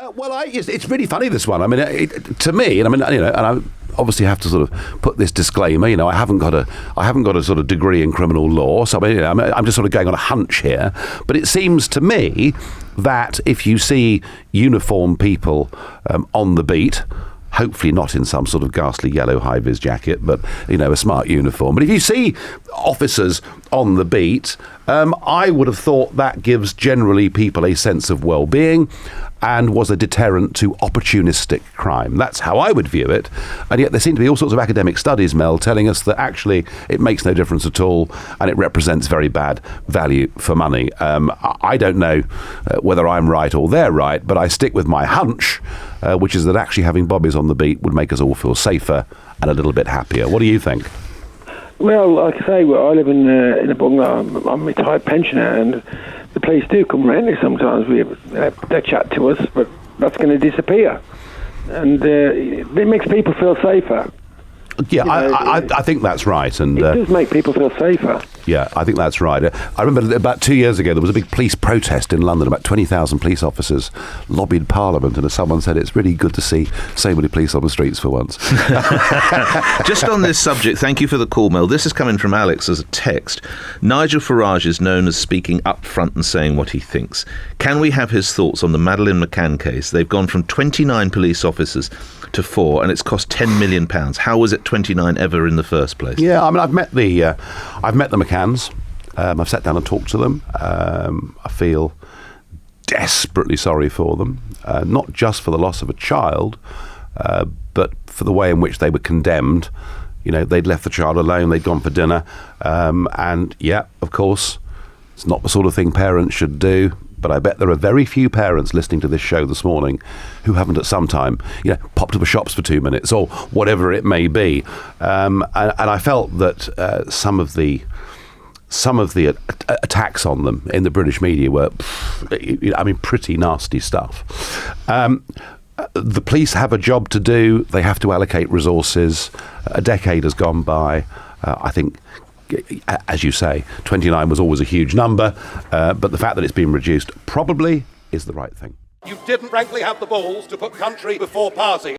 It's really funny, this one. I mean, to me, and I mean, and I obviously have to sort of put this disclaimer. I haven't got a sort of degree in criminal law, so I mean, I'm just sort of going on a hunch here. But it seems to me that if you see uniformed people on the beat, hopefully not in some sort of ghastly yellow high-vis jacket, but, a smart uniform. But if you see officers on the beat, I would have thought that gives generally people a sense of well-being and was a deterrent to opportunistic crime. That's how I would view it. And yet there seem to be all sorts of academic studies, Mel, telling us that actually it makes no difference at all and it represents very bad value for money. I don't know whether I'm right or they're right, but I stick with my hunch, which is that actually having bobbies on the beat would make us all feel safer and a little bit happier. What do you think? Well, like I say, I live in a bungalow. I'm a retired pensioner, and the police do come round here sometimes. They chat to us, but that's going to disappear, and it makes people feel safer. Yeah, I think that's right. And it does make people feel safer. Yeah, I think that's right. I remember about 2 years ago there was a big police protest in London. About 20,000 police officers lobbied Parliament, and as someone said, it's really good to see so many police on the streets for once. Just on this subject, thank you for the call, Mel. This is coming from Alex as a text. Nigel Farage is known as speaking up front and saying what he thinks. Can we have his thoughts on the Madeleine McCann case? They've gone from 29 police officers to 4, and it's cost £10 million. How was it 29 ever in the first place? Yeah, I mean, I've met the McCanns. I've sat down and talked to them. I feel desperately sorry for them, not just for the loss of a child, but for the way in which they were condemned. They'd left the child alone, they'd gone for dinner, and yeah, of course, it's not the sort of thing parents should do. But I bet there are very few parents listening to this show this morning who haven't at some time, popped to the shops for 2 minutes or whatever it may be. And I felt that some of the attacks on them in the British media were, pretty nasty stuff. The police have a job to do. They have to allocate resources. A decade has gone by. I think, as you say, 29 was always a huge number, but the fact that it's been reduced probably is the right thing. You didn't frankly have the balls to put country before party.